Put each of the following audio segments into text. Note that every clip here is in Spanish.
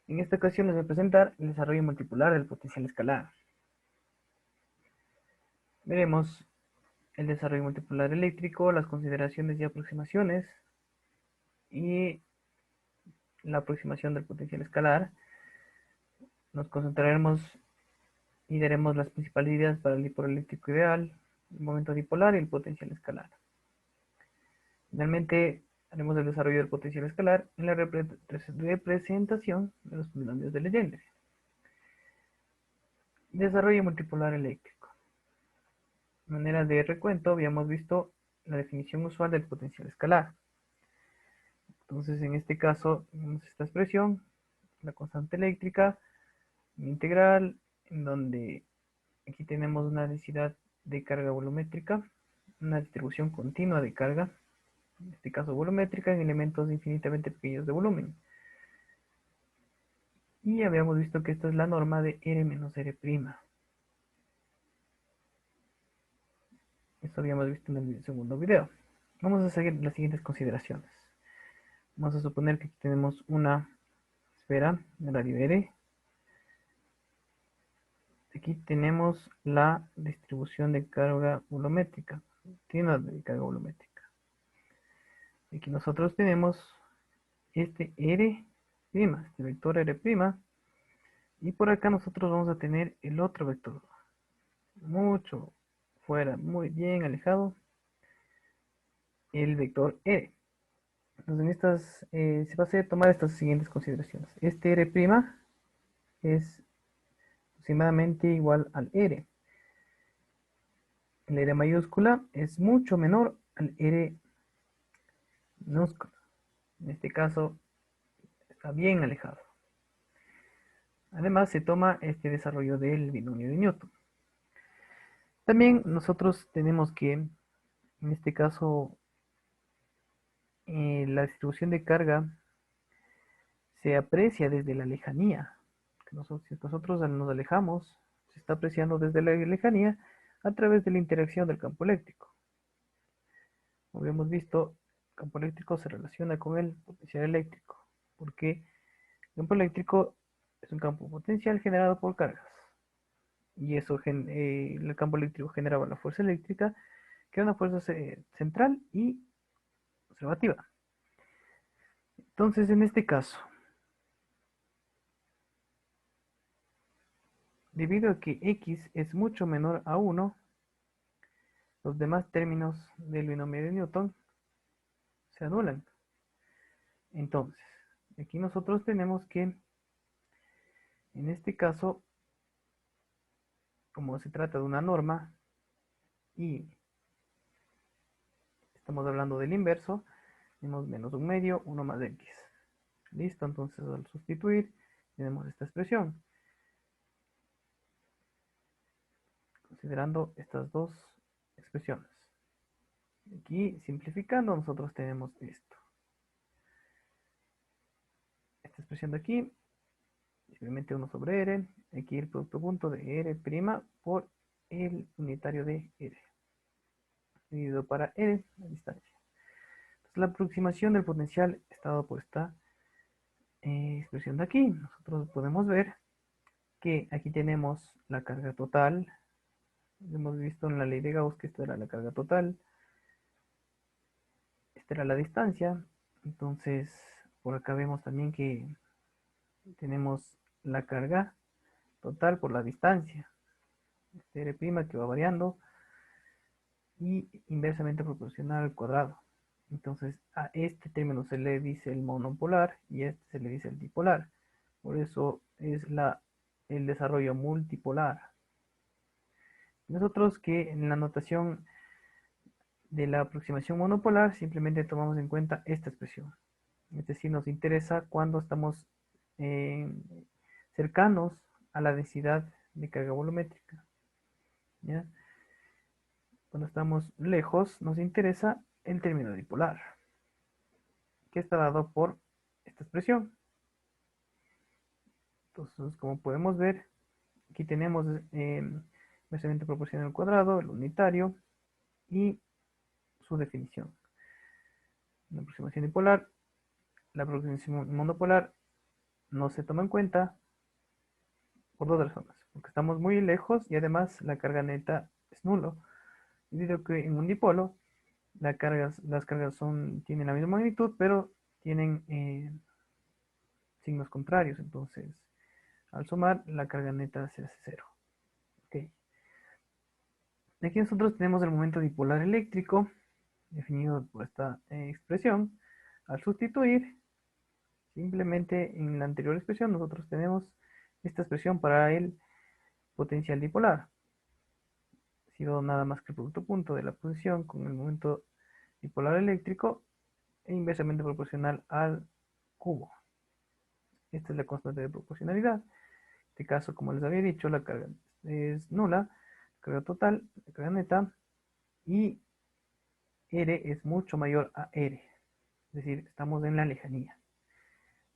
En esta ocasión les voy a presentar el desarrollo multipolar del potencial escalar. Veremos el desarrollo multipolar eléctrico, las consideraciones y aproximaciones y la aproximación del potencial escalar. Nos concentraremos y daremos las principales ideas para el dipolo eléctrico ideal, el momento dipolar y el potencial escalar. Finalmente, haremos el desarrollo del potencial escalar en la representación de los polinomios de Legendre. Desarrollo multipolar eléctrico. De manera de recuento, habíamos visto la definición usual del potencial escalar. Entonces, en este caso, tenemos esta expresión, la constante eléctrica, integral, en donde aquí tenemos una densidad de carga volumétrica, una distribución continua de carga, en este caso volumétrica, en elementos infinitamente pequeños de volumen. Y habíamos visto que esta es la norma de R menos R'. Esto habíamos visto en el segundo video. Vamos a seguir las siguientes consideraciones. Vamos a suponer que aquí tenemos una esfera de radio R. Aquí tenemos la distribución de carga volumétrica, continua de carga volumétrica. Aquí nosotros tenemos este R', este vector R', y por acá nosotros vamos a tener el otro vector, mucho fuera, muy bien alejado, el vector R. Entonces en estas se va a tomar estas siguientes consideraciones. Este R' es aproximadamente igual al R. El R mayúscula es mucho menor al R minúscula. En este caso está bien alejado. Además se toma este desarrollo del binomio de Newton. También nosotros tenemos que, en este caso, la distribución de carga se aprecia desde la lejanía. Si nosotros nos alejamos, se está apreciando desde la lejanía a través de la interacción del campo eléctrico. Como hemos visto, el campo eléctrico se relaciona con el potencial eléctrico, porque el campo eléctrico es un campo potencial generado por cargas. Y eso, el campo eléctrico generaba la fuerza eléctrica, que es una fuerza central y observativa. Entonces, en este caso, debido a que x es mucho menor a 1, los demás términos del binomio de Newton se anulan. Entonces, aquí nosotros tenemos que, en este caso, como se trata de una norma y estamos hablando del inverso, tenemos menos un medio, 1 más x. Listo, entonces al sustituir tenemos esta expresión. Considerando estas dos expresiones. Aquí, simplificando, nosotros tenemos esto. Esta expresión de aquí, simplemente 1 sobre r, aquí el producto punto de r' por el unitario de r, dividido para r, la distancia. Entonces, la aproximación del potencial está dado por esta expresión de aquí. Nosotros podemos ver que aquí tenemos la carga total. Hemos visto en la ley de Gauss que esta era la carga total. Esta era la distancia. Entonces, por acá vemos también que tenemos la carga total por la distancia. Este R' que va variando y inversamente proporcional al cuadrado. Entonces, a este término se le dice el monopolar y a este se le dice el dipolar. Por eso es el desarrollo multipolar. Nosotros que en la notación de la aproximación monopolar simplemente tomamos en cuenta esta expresión. Es decir, nos interesa cuando estamos cercanos a la densidad de carga volumétrica. ¿Ya? Cuando estamos lejos, nos interesa el término dipolar, que está dado por esta expresión. Entonces, como podemos ver, aquí tenemos inversamente proporcional al cuadrado, el unitario y su definición. La aproximación dipolar, la aproximación monopolar no se toma en cuenta por dos razones. Porque estamos muy lejos y además la carga neta es nulo. Debido a que en un dipolo las cargas tienen la misma magnitud, pero tienen signos contrarios. Entonces, al sumar, la carga neta se hace cero. Okay. Aquí nosotros tenemos el momento dipolar eléctrico, definido por esta expresión. Al sustituir, simplemente en la anterior expresión, nosotros tenemos esta expresión para el potencial dipolar. Ha sido nada más que el producto punto de la posición con el momento dipolar eléctrico e inversamente proporcional al cubo. Esta es la constante de proporcionalidad. En este caso, como les había dicho, la carga es nula, la carga total, la carga neta, y R es mucho mayor a R. Es decir, estamos en la lejanía.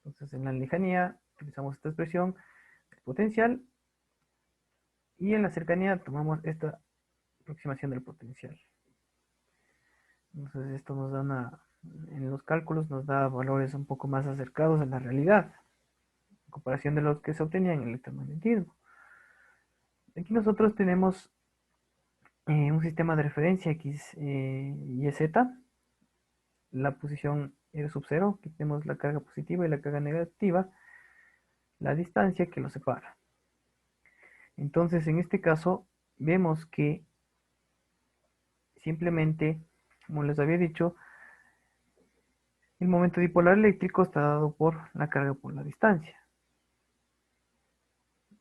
Entonces, en la lejanía utilizamos esta expresión de potencial y en la cercanía tomamos esta aproximación del potencial. Entonces, esto nos da en los cálculos nos da valores un poco más acercados a la realidad, en comparación de los que se obtenían en el electromagnetismo. Aquí nosotros tenemos un sistema de referencia X y Z, la posición R sub 0, que tenemos la carga positiva y la carga negativa, la distancia que los separa. Entonces, en este caso, vemos que simplemente, como les había dicho, el momento dipolar eléctrico está dado por la carga por la distancia.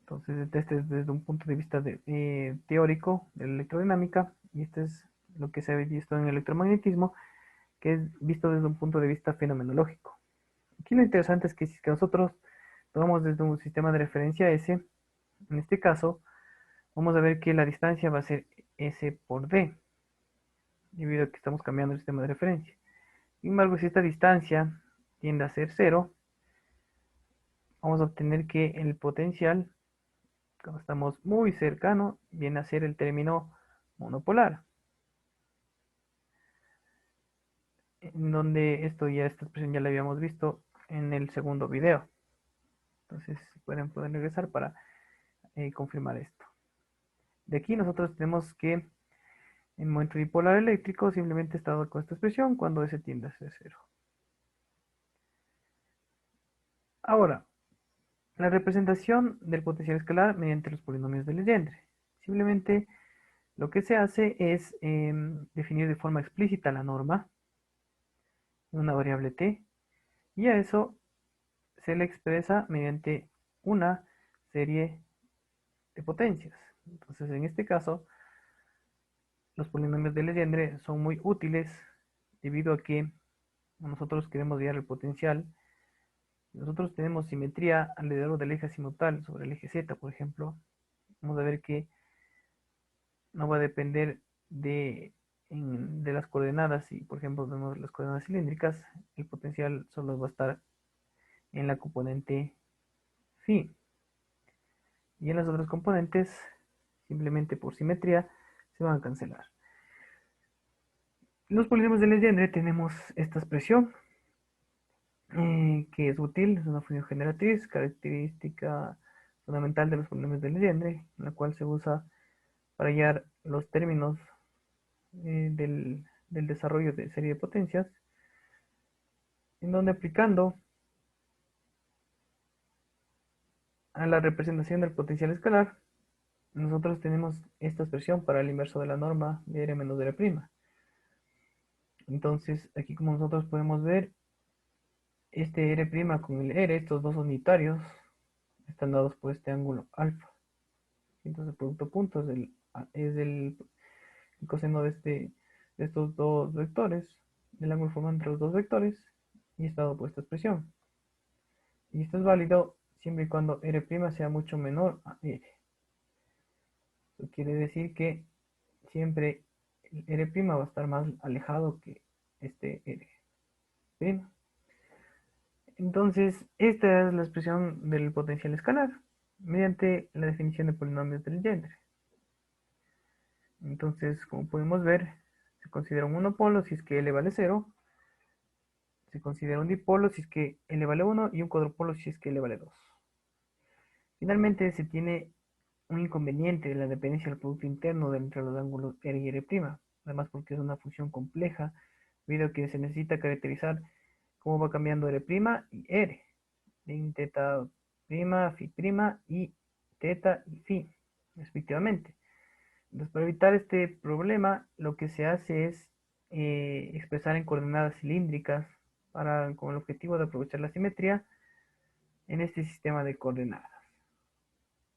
Entonces, este es desde un punto de vista teórico de la electrodinámica, y este es lo que se ha visto en el electromagnetismo, que es visto desde un punto de vista fenomenológico. Aquí lo interesante es que si nosotros tomamos desde un sistema de referencia S, en este caso, vamos a ver que la distancia va a ser S por D, debido a que estamos cambiando el sistema de referencia. Sin embargo, si esta distancia tiende a ser cero, vamos a obtener que el potencial, cuando estamos muy cercano, viene a ser el término monopolar, en donde esta expresión ya la habíamos visto en el segundo video. Entonces, pueden regresar para confirmar esto. De aquí nosotros tenemos que en momento dipolar eléctrico simplemente está dado con esta expresión cuando S tiende a ser cero. Ahora, la representación del potencial escalar mediante los polinomios de Legendre. Simplemente lo que se hace es definir de forma explícita la norma, una variable t, y a eso se le expresa mediante una serie de potencias. Entonces, en este caso, los polinomios de Legendre son muy útiles debido a que nosotros queremos hallar el potencial. Nosotros tenemos simetría alrededor del eje azimutal sobre el eje Z, por ejemplo. Vamos a ver que no va a depender de las coordenadas. Si, por ejemplo, vemos las coordenadas cilíndricas, el potencial solo va a estar en la componente phi. Y en las otras componentes, simplemente por simetría, se van a cancelar. En los polinomios de Legendre tenemos esta expresión, que es útil, es una función generatriz, característica fundamental de los polinomios de Legendre, en la cual se usa para hallar los términos del desarrollo de serie de potencias, en donde aplicando a la representación del potencial escalar, nosotros tenemos esta expresión para el inverso de la norma de R menos R'. Entonces, aquí como nosotros podemos ver, este R' con el R, estos dos unitarios, están dados por este ángulo alfa. Entonces, el producto punto es el coseno de estos dos vectores, del ángulo formado entre los dos vectores, y está dado por esta expresión. Y esto es válido siempre y cuando R' sea mucho menor a R. Eso quiere decir que siempre el R' va a estar más alejado que este R'. Entonces, esta es la expresión del potencial escalar mediante la definición de polinomios de Legendre. Entonces, como podemos ver, se considera un monopolo si es que L vale 0, Se considera un dipolo si es que L vale 1 y un cuadrupolo si es que L vale 2. Finalmente, se tiene un inconveniente de la dependencia del producto interno entre los ángulos R y R', además porque es una función compleja, debido a que se necesita caracterizar cómo va cambiando R' y R, en teta prima, phi prima y teta y phi, respectivamente. Entonces, para evitar este problema, lo que se hace es expresar en coordenadas cilíndricas con el objetivo de aprovechar la simetría en este sistema de coordenadas.